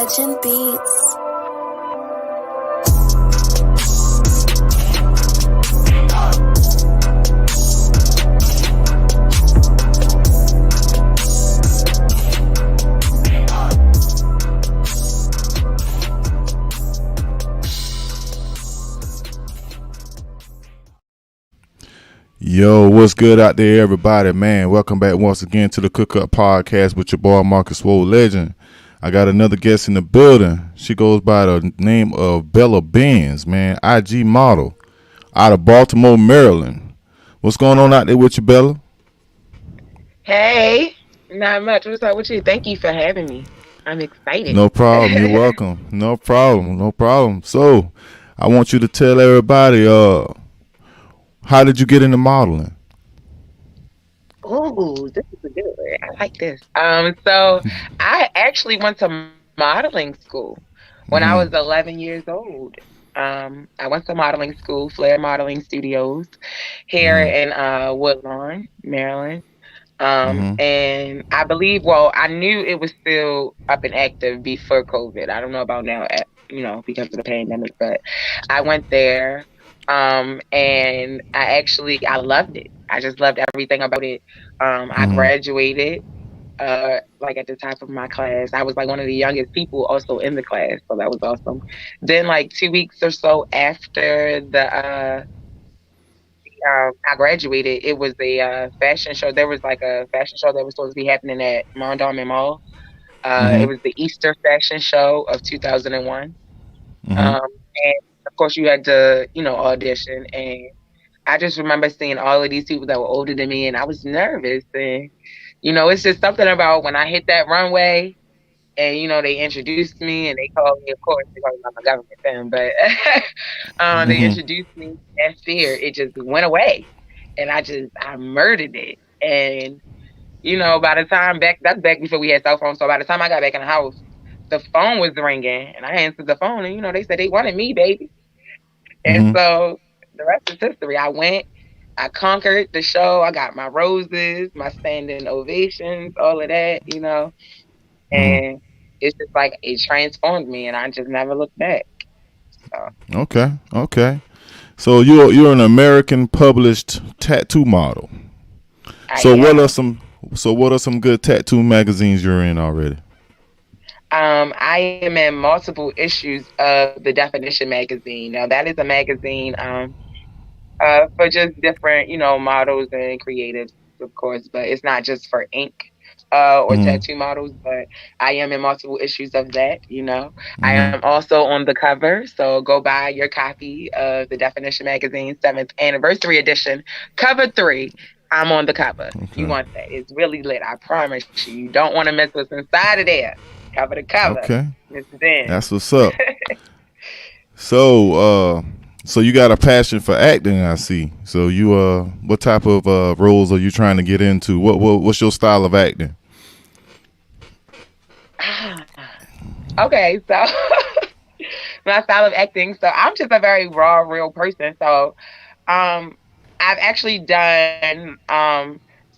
Legend Beats. Yo, what's good out there, everybody? Man, welcome back once again to the Cook Up Podcast with your boy Marcus Swole Legend. I got another guest in the building. She goes by the name of Bella Bennz, man, IG model out of Baltimore, Maryland. What's going on out there with you, Bella? Hey, not much. What's up with you? Thank you for having me. I'm excited. No problem. You're welcome. No problem. No problem. So, I want you to tell everybody, how did you get into modeling? Oh, this is a good one. I like this. So I actually went to modeling school when I was Mm-hmm. 11 years old. I went to modeling school, Flair Modeling Studios, here Mm-hmm. in Woodlawn, Maryland. Mm-hmm. And I believe, well, I knew it was still up and active before COVID. I don't know about now, because of the pandemic, but I went there, and I loved it. I just loved everything about it. I Mm-hmm. graduated, like at the top of my class. I was like one of the youngest people also in the class, so that was awesome. Then, like 2 weeks or so after I graduated, it was a fashion show. There was like a fashion show that was supposed to be happening at Mondawmin Mall. It Mm-hmm. was the Easter fashion show of 2001. Mm-hmm. And of course, you had to, audition. And I just remember seeing all of these people that were older than me, and I was nervous. And, it's just something about when I hit that runway and, they introduced me and they called me, of course, because I'm a government fan, but they Mm-hmm. introduced me, that fear, it just went away. And I murdered it. And, by the time that's back before we had cell phones. So by the time I got back in the house, the phone was ringing and I answered the phone and, they said they wanted me, baby. And Mm-hmm. so the rest is history. I went, I conquered the show. I got my roses, my standing ovations, all of that. Mm-hmm. And it's just like it transformed me and I just never looked back. So Okay. Okay. So you're an American published tattoo model. I So what are am. some what are some good tattoo magazines you're in already? I am in multiple issues of the Definition magazine. Now that is a magazine for just different, models and creatives, of course, but it's not just for ink or Mm-hmm. tattoo models, but I am in multiple issues of that. I am Mm-hmm. also on the cover, so go buy your copy of the Definition magazine 7th anniversary edition, cover 3. I'm on the cover. You Okay. want that? It's really lit. I promise you. You don't want to miss what's inside of there. Cover to cover. Okay. Miss Ben. That's what's up. So so you got a passion for acting, I see. So you what type of roles are you trying to get into? What's your style of acting? Okay, so my style of acting. So I'm just a very raw, real person. So um, I've actually done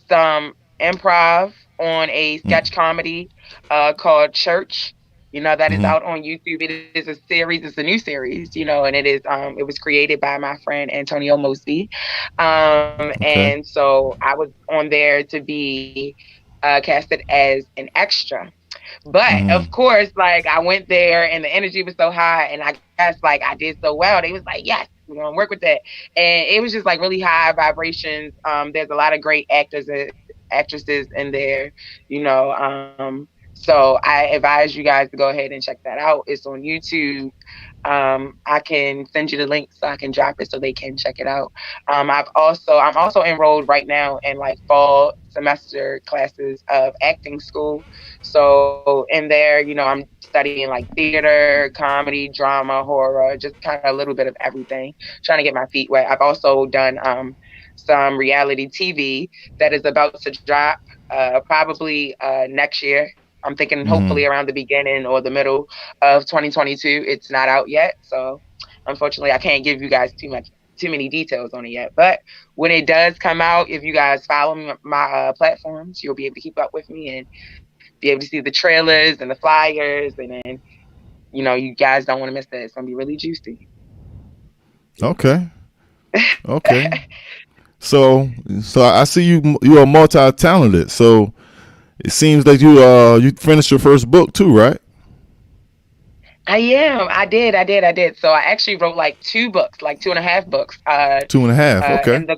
some improv on a sketch comedy called Church. That is Mm-hmm. out on YouTube. It is a series. It's a new series, and it was created by my friend Antonio Mosby. Okay. And so I was on there to be casted as an extra. But Mm-hmm. of course, like I went there and the energy was so high, and I guess like I did so well. They was like, "Yes, we're gonna work with that," and it was just like really high vibrations. There's a lot of great actors and actresses in there, you know. So I advise you guys to go ahead and check that out. It's on YouTube. I can send you the link so I can drop it so they can check it out. I'm also enrolled right now in like fall semester classes of acting school. So in there, I'm studying like theater, comedy, drama, horror, just kind of a little bit of everything, trying to get my feet wet. I've also done some reality TV that is about to drop probably next year. I'm thinking Mm-hmm. hopefully around the beginning or the middle of 2022. It's not out yet, so unfortunately, I can't give you guys too many details on it yet. But when it does come out, if you guys follow my platforms, you'll be able to keep up with me and be able to see the trailers and the flyers, and then You guys don't want to miss that. It's gonna be really juicy. Okay. Okay. So I see you are multi talented. So it seems that you finished your first book too, right? I am. I did. So I actually wrote like two books, like two and a half books. Two and a half. Okay. In the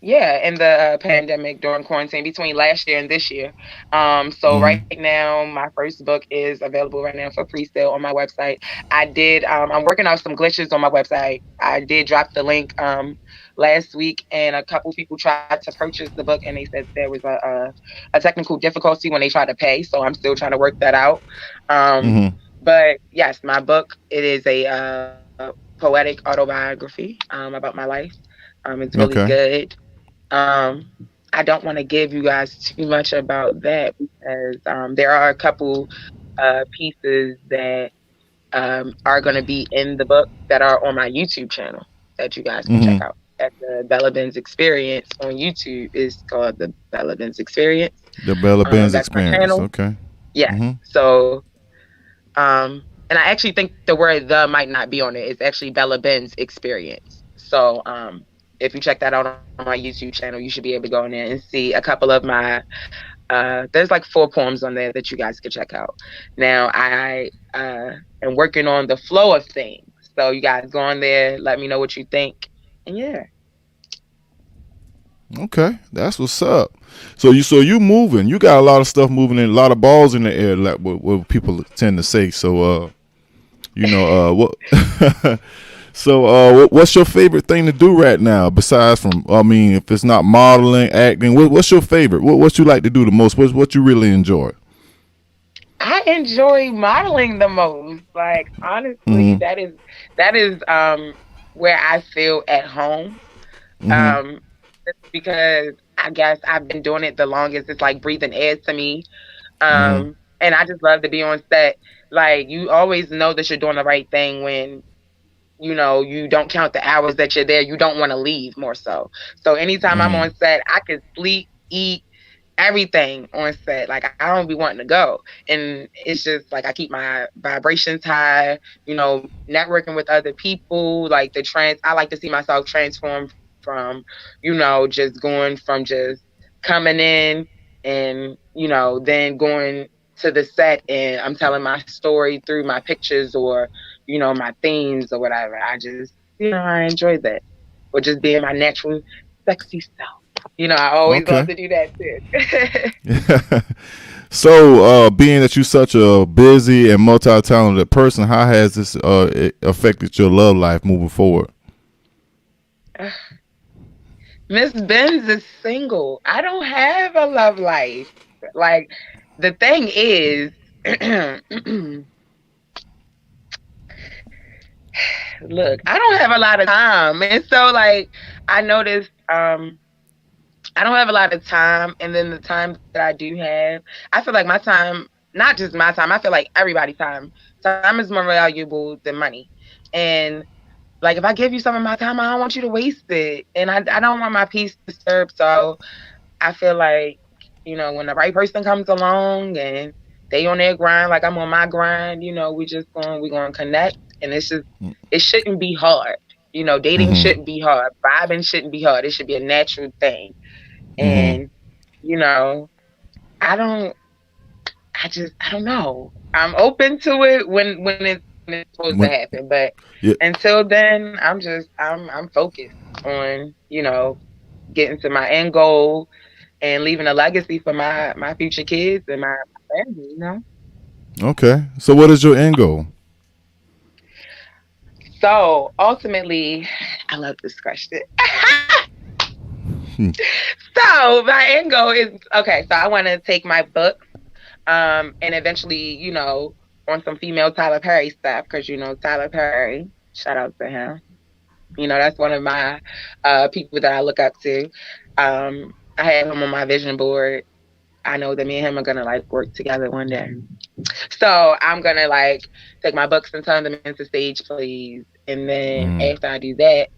Yeah, in the pandemic during quarantine between last year and this year. So right Mm-hmm. now, my first book is available right now for pre-sale on my website. I'm working out some glitches on my website. I did drop the link last week, and a couple people tried to purchase the book, and they said there was a technical difficulty when they tried to pay. So I'm still trying to work that out. Um, Mm-hmm. but yes, my book, it is a poetic autobiography about my life. It's really Okay. good. um, I don't want to give you guys too much about that because there are a couple pieces that are going to be in the book that are on my YouTube channel that you guys can check Mm-hmm. out. At the Bella Benz Experience on YouTube is called the Bella Benz Experience. The Bella Benz That's my experience. channel. Okay. Yes. Mm-hmm. So, and I actually think the word "the" might not be on it. It's actually Bella Benz Experience. So, if you check that out on my YouTube channel, you should be able to go in there and see a couple of my there's like 4 poems on there that you guys could check out. Now I am working on the flow of things. So you guys go on there, let me know what you think. And yeah. Okay, that's what's up. So you moving. You got a lot of stuff moving in, a lot of balls in the air, like what people tend to say. So what? What's your favorite thing to do right now? Besides from, I mean, if it's not modeling, acting, what's your favorite? What you like to do the most? What you really enjoy? I enjoy modeling the most. Like honestly, Mm-hmm. that is where I feel at home. Mm-hmm. Um just because I guess I've been doing it the longest. It's like breathing air to me. Mm-hmm. And I just love to be on set. Like you always know that you're doing the right thing when you don't count the hours that you're there. You don't want to leave more so. So anytime I'm Mm-hmm. on set, I can sleep, eat, everything on set. Like I don't be wanting to go. And it's just like I keep my vibrations high, networking with other people, like I like to see myself transform from, just going from just coming in and, then going to the set and I'm telling my story through my pictures or, my themes or whatever. I enjoy that. Or just being my natural sexy self. I always love Okay. to do that too. So, being that you're such a busy and multi-talented person, how has this affected your love life moving forward? Miss Benz is single. I don't have a love life. Like the thing is, look, I don't have a lot of time. And so like I noticed I don't have a lot of time and then the time that I do have, I feel like my time, not just my time, I feel like everybody's time is more valuable than money. And like if I give you some of my time, I don't want you to waste it. And I don't want my peace disturbed. So I feel like, when the right person comes along and they on their grind, like I'm on my grind, we're gonna connect and it shouldn't be hard. Dating Mm-hmm. shouldn't be hard. Vibing shouldn't be hard. It should be a natural thing. Mm-hmm. And, you know, I don't I don't know. I'm open to it when it's supposed to When, happen. But yeah. until then, I'm focused on, getting to my end goal and leaving a legacy for my future kids and my family. Okay. So, what is your end goal? So ultimately, I love this question. Hmm. So my end goal is okay. So I want to take my books, and eventually, on some female Tyler Perry stuff, because Tyler Perry. Shout out to him. That's one of my people that I look up to. I have him on my vision board. I know that me and him are gonna like work together one day. So I'm gonna like take my books and turn them into stage plays, and then Mm-hmm. after I do that,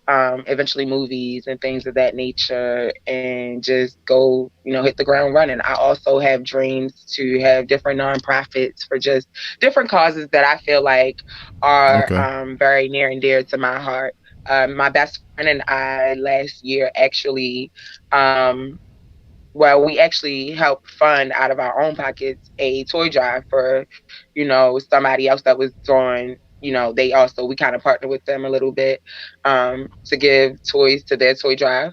eventually movies and things of that nature, and just go, hit the ground running. I also have dreams to have different nonprofits for just different causes that I feel like are Okay. very near and dear to my heart. My best friend and I last year actually, um, well, we actually helped fund out of our own pockets a toy drive for, somebody else that was throwing, they also, we kind of partnered with them a little bit, to give toys to their toy drive,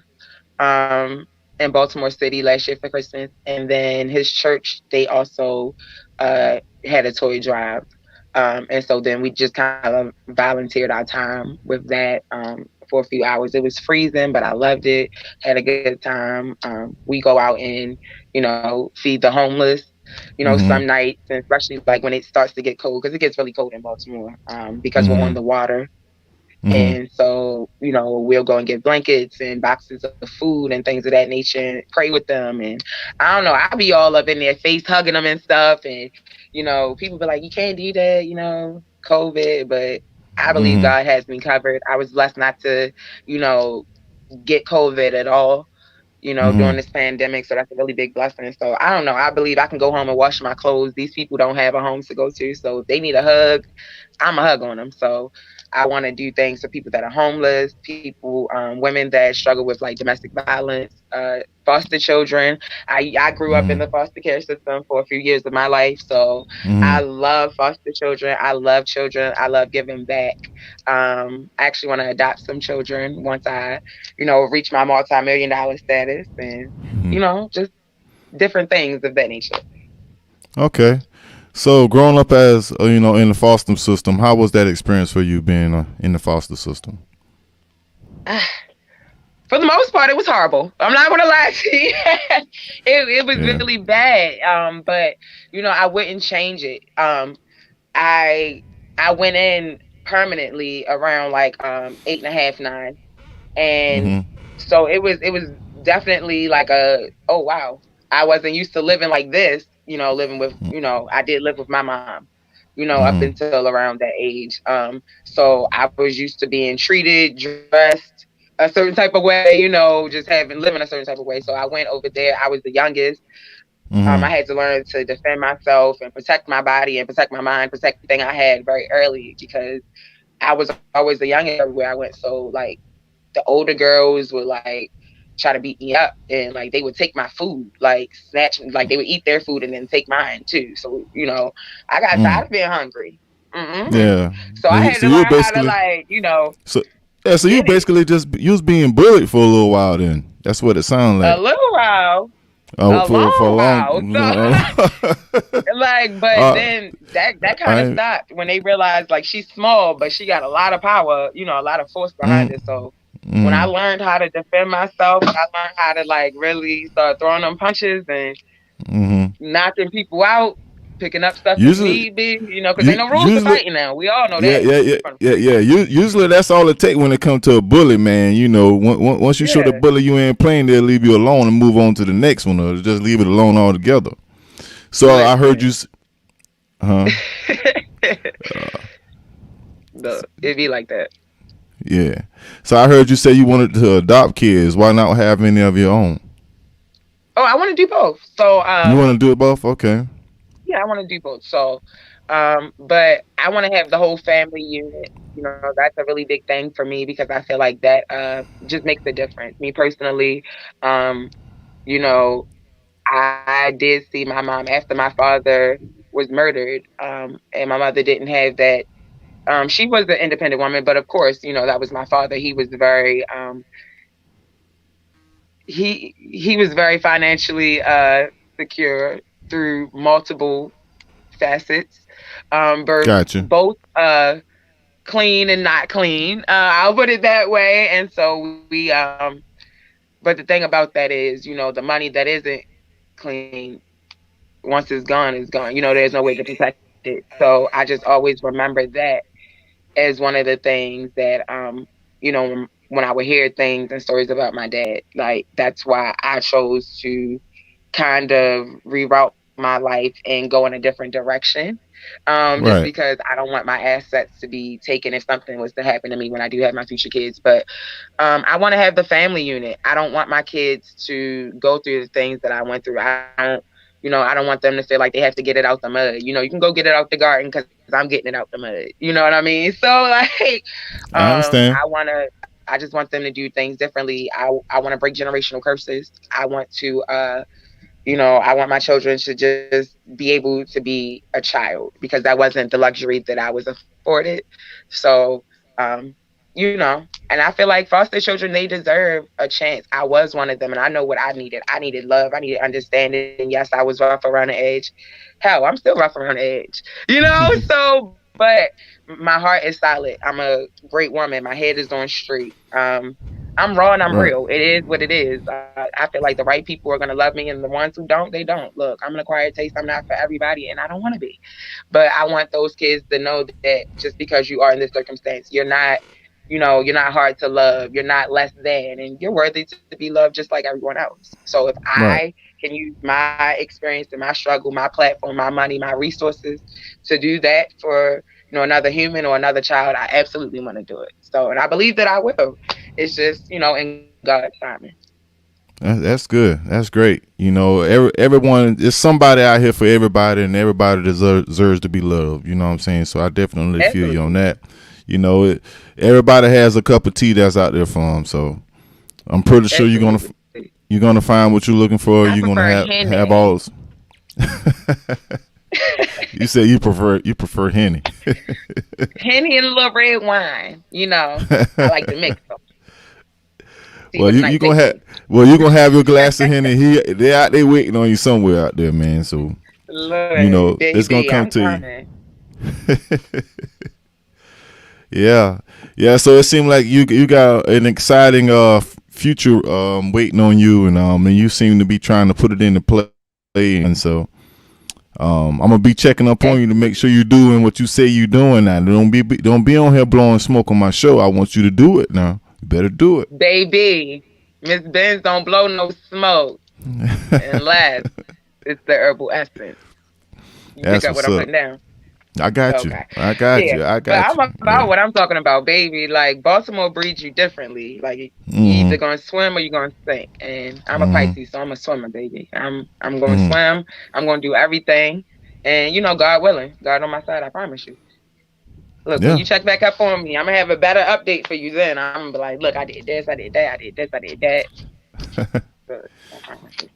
um, in Baltimore City last year for Christmas. And then his church, they also had a toy drive. And so then we just kind of volunteered our time with that, for a few hours. It was freezing, but I loved it. Had a good time. We go out and, feed the homeless, Mm-hmm. some nights, and especially like when it starts to get cold, because it gets really cold in Baltimore, because we're on Mm-hmm. the water. Mm-hmm. And so, we'll go and get blankets and boxes of food and things of that nature and pray with them. And I don't know, I'll be all up in their face hugging them and stuff. And, people be like, you can't do that, COVID. But I believe Mm-hmm. God has me covered. I was blessed not to, you know, get COVID at all, during Mm-hmm. this pandemic. So that's a really big blessing. So I don't know. I believe I can go home and wash my clothes. These people don't have a home to go to. So if they need a hug, I'm a hug on them. So I want to do things for people that are homeless, people, women that struggle with like domestic violence, foster children. I grew up in the Mm-hmm. foster care system for a few years of my life, so I Mm-hmm. love foster children. I love children. I love giving back. I actually want to adopt some children once I, reach my multi-million-dollar status, and Mm-hmm. just different things of that nature. Okay. So, growing up as in the foster system, how was that experience for you being in the foster system? For the most part, it was horrible. I'm not gonna lie to you. It was Yeah. really bad. But I wouldn't change it. I I went in permanently around like 8.5, 9, and Mm-hmm. so it was definitely like a, oh wow, I wasn't used to living like this. Living with, I did live with my mom. Up Mm-hmm. until around that age. So I was used to being treated, dressed a certain type of way, just having living a certain type of way. So I went over there. I was the youngest. I Mm-hmm. had to learn to defend myself and protect my body and protect my mind, protect everything I had very early, because I was always the youngest everywhere I went. So like the older girls would like try to beat me up, and like they would take my food, like snatch, like they would eat their food and then take mine too. So I got Mm. tired of being hungry. Yeah. So I had So to you were learn how to basically like so yeah. So you get it basically just you was being bullied for a little while. Then that's what it sounded a like. little while, a For a long long. while. So like, but uh, then that kind of I. stopped when they realized like she's small, but she got a lot of power, a lot of force behind Mm, her. So when I mm, learned how to defend myself, when I learned how to like really start throwing them punches and mm-hmm. knocking people out, picking up stuff if Usually, need be, because ain't no rules to usually, fighting now. We all know yeah, that. yeah, yeah, yeah, yeah. Usually, that's all it take when it comes to a bully, man. Once you show the Yeah. bully you ain't playing, they'll leave you alone and move on to the next one, or just leave it alone altogether. So I heard Listen. you, huh? No, it'd be like that. Yeah. So I heard you say you wanted to adopt kids. Why not have any of your own? Oh, I want to do both. So You want to do it both? Okay. yeah, I want to do both. So, but I want to have the whole family unit. That's a really big thing for me, because I feel like that just makes a difference. Me personally, um, you know, I did see my mom after my father was murdered, and my mother didn't have that. She was an independent woman, but of course, that was my father. He was very he was very financially secure through multiple facets, Gotcha. both clean and not clean. I'll put it that way. And so but the thing about that is, the money that isn't clean, once it's gone, it's gone. There's no way to protect it. So I just always remember that as one of the things that, when I would hear things and stories about my dad, like that's why I chose to kind of reroute my life and go in a different direction. Just Right. because I don't want my assets to be taken if something was to happen to me when I do have my future kids. But I want to have the family unit. I don't want my kids to go through the things that I went through. I don't, I don't want them to feel like they have to get it out the mud. You can go get it out the garden because I'm getting it out the mud. You know what I mean? So like, I understand. I just want them to do things differently. I want to break generational curses. I want to, I want my children to just be able to be a child because that wasn't the luxury that I was afforded. So, um, and I feel like foster children, they deserve a chance. I was one of them, and I know what I needed. I needed love. I needed understanding. Yes, I was rough around the edge. Hell, I'm still rough around the edge. So, but my heart is solid. I'm a great woman. My head is on straight. I'm raw and I'm Right. real. It is what it is. I feel like the right people are gonna love me, and the ones who don't, they don't. Look, I'm an acquired taste. I'm not for everybody, and I don't want to be. But I want those kids to know that just because you are in this circumstance, you're not hard to love. You're not less than, and you're worthy to be loved just like everyone else. So if I Right. can use my experience and my struggle, my platform, my money, my resources to do that for another human or another child, I absolutely want to do it. So, and I believe that I will. It's just in God's timing. That's good. That's great. Everyone, there's somebody out here for everybody, and everybody deserves to be loved. You know what I'm saying? So I definitely feel you on Absolutely, that. Everybody has a cup of tea that's out there for them. So I'm pretty sure absolutely. you're gonna find what you're looking for. I You're gonna prefer have Henny. all. You said you prefer Henny. Henny and a little red wine. I like to mix them. See Well, what's you nice gonna and have tasty. you gonna have your glass of Henny. They out there waiting on you somewhere out there, man. So Look, it's gonna baby, come I'm to you. coming. Yeah, yeah. So it seemed like you got an exciting future waiting on you, and you seem to be trying to put it into play. And so I'm gonna be checking up on you to make sure you're doing what you say you're doing. Now don't be on here blowing smoke on my show. I want you to do it now. You better do it. Baby, Miss Benz don't blow no smoke unless it's the herbal essence. You pick That's up what what's I'm up. putting down. I got you. Okay. I got Yeah. you. I But got I'm you. about Yeah. what I'm talking about, baby. Like Baltimore breeds you differently. Like you either Mhm. gonna swim or you're gonna sink. And I'm a Mhm. Pisces, so I'm a swimmer, baby. I'm gonna Mhm. swim. I'm gonna do everything. And God willing, God on my side, I promise you. Look, when Yeah. you check back up on me, I'm gonna have a better update for you then. I'm gonna be like, look, I did this, I did that, I did this, I did that. Look, I promise you.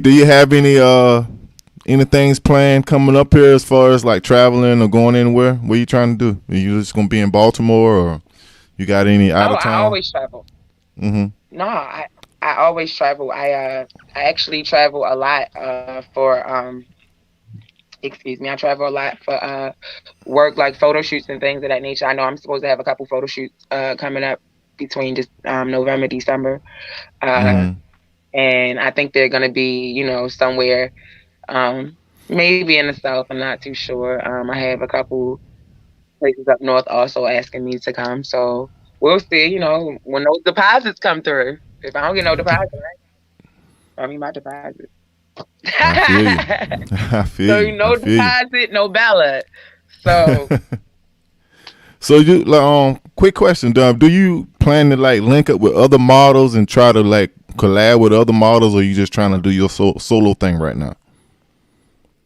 Do you have any things planned coming up here as far as like traveling or going anywhere? What are you trying to do? Are you just gonna be in Baltimore, or you got any out Oh, of I town? always travel. Mhm. No, I always travel. I actually travel a lot for excuse me, I travel a lot for work, like photo shoots and things of that nature. I know I'm supposed to have a couple photo shoots coming up between just November, December. Uh Mhm. and I think they're gonna be, somewhere maybe in the south. I'm not too sure. I have a couple places up north also asking me to come. So we'll see, when those deposits come through. If I don't get no deposit, I mean my deposit. I feel you. I feel So you. I no feel you. deposit, no ballot. So So quick question, Dom. Do you plan to like link up with other models and try to like collab with other models, or you just trying to do your solo thing right now?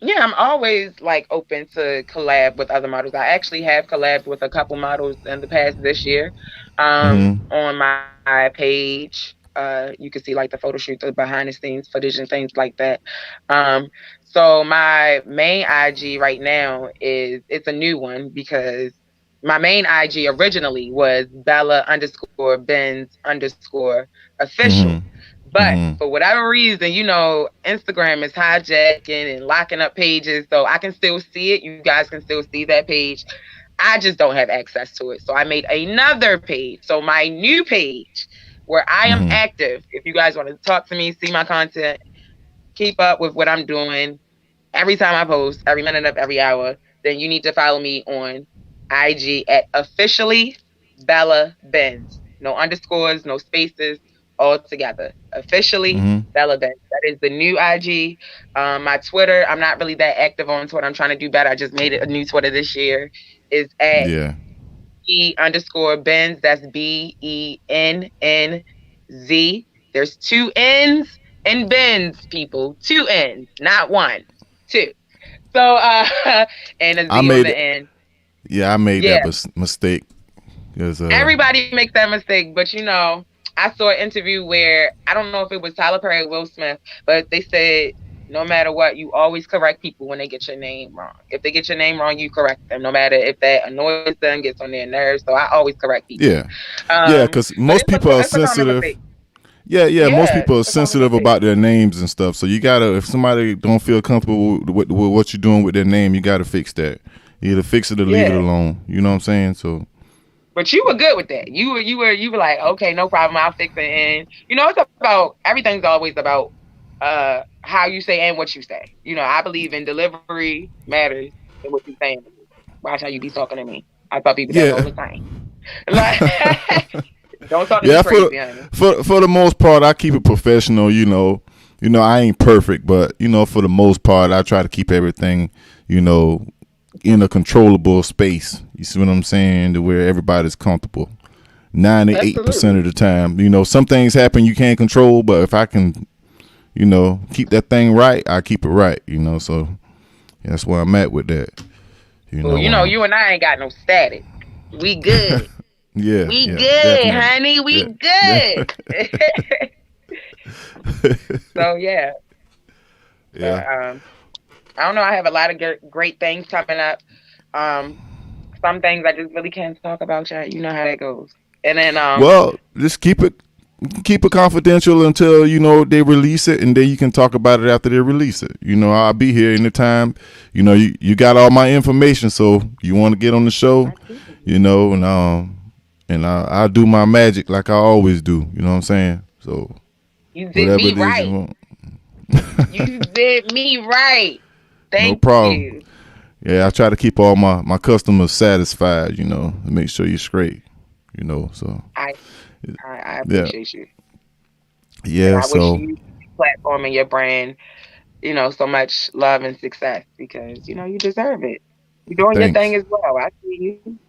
yeah, I'm always like open to collab with other models. I actually have collabed with a couple models in the past this year. Mhm. On my page, you can see like the photo shoot, the behind the scenes footage and things like that. Um, so my main IG right now it's a new one because my main IG originally was Bella underscore Benz underscore official. Mhm. But Mhm. for whatever reason, Instagram is hijacking and locking up pages. So I can still see it. You guys can still see that page. I just don't have access to it. So I made another page. So my new page where I am Mhm. active. If you guys want to talk to me, see my content, keep up with what I'm doing every time I post, every minute of every hour, then you need to follow me on IG at officially Bella Benz. No underscores, no spaces, all together. Officially, Mm-hmm. Bella Bennz. That is the new IG. My Twitter, I'm not really that active on Twitter. I'm trying to do better. I just made it a new Twitter this year. Is at Yeah. E_Benz. That's BENNZ. There's two N's in Benz, people. Two N's, not one. Two. So and a I Z on made the it. end. Yeah, I made Yeah. that mistake. 'Cause, Everybody makes that mistake, but I saw an interview where I don't know if it was Tyler Perry or Will Smith, but they said no matter what, you always correct people when they get your name wrong. If they get your name wrong, you correct them, no matter if that annoys them, gets on their nerves. So I always correct people. yeah, yeah, because But most people are it's a common sensitive. mistake. Yeah, yeah. Most Yeah, people are it's a common sensitive mistake. about their names and stuff. So you gotta, if somebody don't feel comfortable with what you're doing with their name, you gotta fix that. Either fix it or leave it Yeah. alone. You know what I'm saying? So But you were good with that. You were like, okay, no problem, I'll fix it. And it's about everything's always about how you say and what you say. I believe in delivery matters and what you saying. Watch how you be talking to me. I tell people that all yeah, the time. Like, don't talk to me yeah. crazy, honey. For the most part, I keep it professional. I ain't perfect, but for the most part, I try to keep everything, you know, in a controllable space. You see what I'm saying? To where everybody's comfortable. 98% Absolutely. of the time, some things happen you can't control, but if I can, keep that thing right, I keep it right. So that's where I'm at with that. You Well, know, you and I ain't got no static. We good. yeah, We yeah, good, definitely, honey. yeah, We yeah, good. So yeah. So yeah. I don't know. I have a lot of great things coming up. Um, some things I just really can't talk about yet. You know how that goes. And then Well, just keep it confidential until they release it, and then you can talk about it after they release it. I'll be here anytime. You got all my information, so you want to get on the show, I see. and I'll do my magic like I always do. You know what I'm saying? So You did whatever me it is you right. want, You did me right. no Thank problem. you. Yeah, I try to keep all my customers satisfied. And make sure you're straight. So I I yeah, appreciate you, and yeah. I wish So you platform and your brand, so much love and success because you deserve it. You're doing your thing thanks, as well. I see you.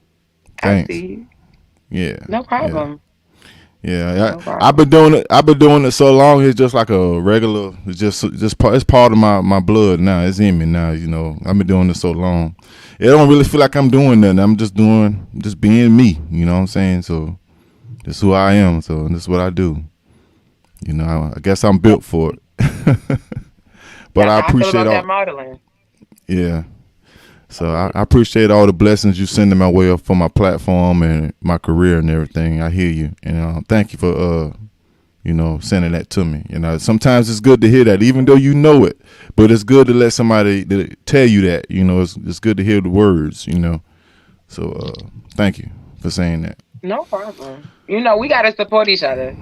I see thanks. you. Yeah, No yeah. problem. Yeah, No I've been problem. doing it. I've been doing it so long. It's just like a regular. It's part of my blood now. It's in me now. I've been doing it so long. It don't really feel like I'm doing nothing. I'm just being me. You know what I'm saying? So that's who I am. So this is what I do. I guess I'm built for it. But That's I how I feel appreciate about that all. modeling. Yeah. So I appreciate all the blessings you sending my way for my platform and my career and everything. I hear you, and thank you for sending that to me. Sometimes it's good to hear that, even though you know it, but it's good to let somebody tell you that. It's good to hear the words. So thank you for saying that. No problem. We got to support each other.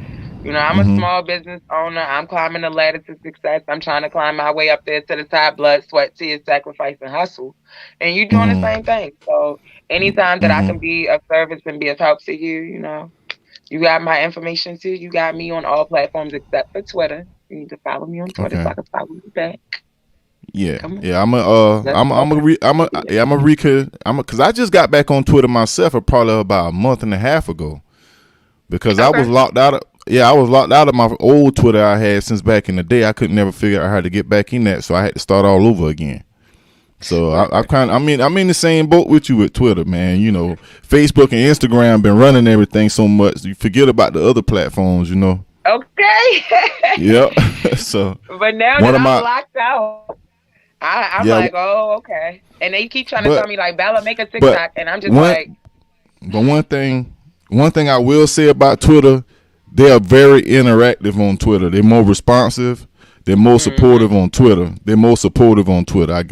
I'm a Hmm. small business owner. I'm climbing the ladder to success. I'm trying to climb my way up there to the top, blood, sweat, tears, sacrifice, and hustle. And you doing the Hmm. same thing. So anytime that I Hmm. can be of service and be of help to you, you got my information too. You got me on all platforms except for Twitter. You need to follow me on Twitter so Okay. I can follow you back. Yeah, Come on. yeah. Let's talk. I'm a because I just got back on Twitter myself probably about a month and a half ago because I was Okay. locked out of. Yeah, I was locked out of my old Twitter I had since back in the day. I couldn't never figure out how to get back in that, so I had to start all over again. So I kind of, I'm in the same boat with you with Twitter, man. Facebook and Instagram been running everything so much, you forget about the other platforms. Okay. Yep. So But now one that of I'm my locked out, I'm yeah, like, oh, okay. And they keep trying to tell but me like, Bella, make a but TikTok, and I'm just one like, but one thing I will say about Twitter, they are very interactive on Twitter. They're more responsive. They're more supportive hmm on Twitter. They're more supportive on Twitter.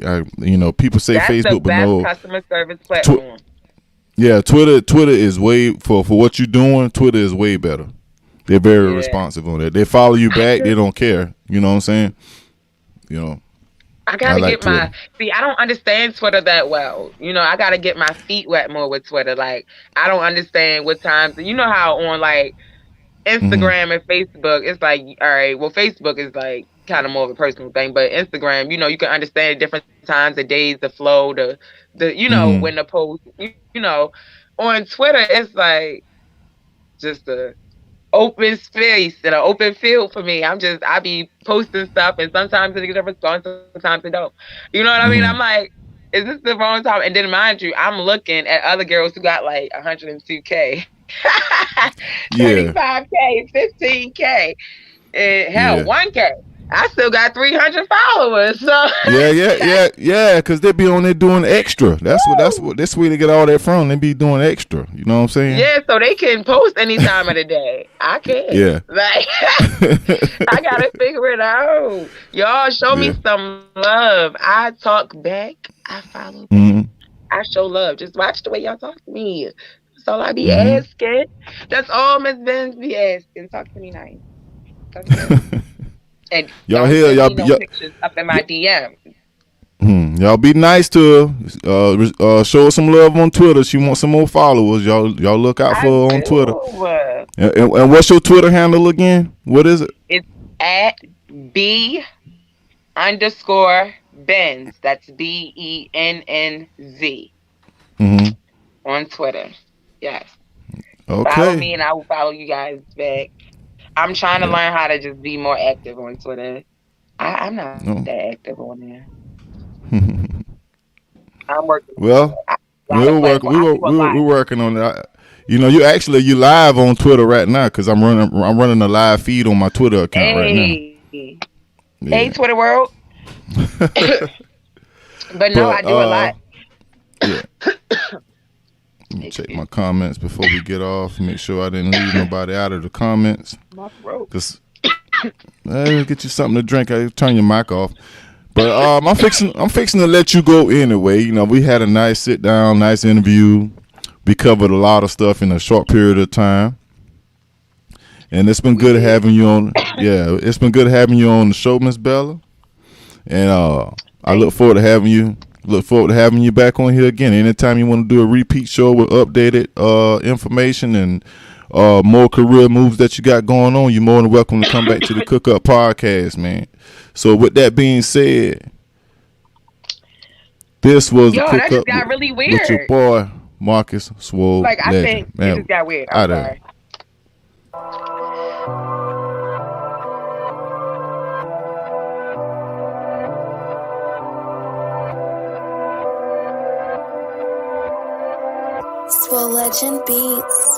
People say that's the Facebook, but best no. customer service Tw- platform. yeah, Twitter is way for what you're doing. Twitter is way better. They're very Yeah, responsive on it. They follow you I back. They just don't care. You know what I'm saying? You know, I I gotta like get Twitter. my see. I don't understand Twitter that well. I gotta get my feet wet more with Twitter. Like I don't understand what times. You know how on like Mm-hmm. Instagram and Facebook, it's like, all right, well, Facebook is like kind of more of a personal thing, but Instagram, you can understand different times, the days, the flow, when Mm-hmm. the post, on Twitter, it's like just a open space and an open field for me. I be posting stuff, and sometimes it gets a response, sometimes it don't. You know what I mean? I'm Mm-hmm. like, is this the wrong time? And then mind you, I'm looking at other girls who got like 102K, Yeah. 35K, 15K, and hell, Yeah. 1K. I still got 300 followers. So Yeah. Cause they be on there doing extra. That's where they get all that from. They be doing extra. You know what I'm saying? yeah, so they can post any time of the day. I can't. Yeah. Like I gotta figure it out. Y'all show me Yeah. some love. I talk back. I follow back. Mm-hmm. I show love. Just watch the way y'all talk to me. That's all I be Mm-hmm. asking. That's all Miss Benz be asking. Talk to me nice. Talk to me nice. And Y'all don't here, send me no pictures up in my DM. y'all be nice to her. Show her some love on Twitter. She wants some more followers. Y'all look out I for her on Twitter. do. And what's your Twitter handle again? What is it? It's at B_Benz. That's BENNZ Mm-hmm. on Twitter. Yes. Follow Okay. me and I will follow you guys back. I'm trying to Yeah. learn how to just be more active on Twitter. I'm not that No. active on there. I'm working on it. Well, A lot of we're working. platforms. I do a lot. We're working on it. You live on Twitter right now because I'm running a live feed on my Twitter account right now. Hey. Hey, Yeah. Twitter world. But no, I But do a lot. yeah. Let me check my comments before we get off. Make sure I didn't leave nobody out of the comments. My throat. Cause let get you something to drink. I turn your mic off. But I'm fixing to let you go anyway. We had a nice sit down, nice interview. We covered a lot of stuff in a short period of time. And it's been good having you on. Yeah, it's been good having you on the show, Miss Bella. And I look forward to having you. Look forward to having you back on here again. Anytime you want to do a repeat show with updated information and more career moves that you got going on, you're more than welcome to come back to the Cook Up Podcast, man. So with that being said, this was the Yo, Cook that just Up got really with your weird. boy Marcus Swole Like, I think Legend. it Man, just got weird. I'm out of sorry. Swole Legend Beats.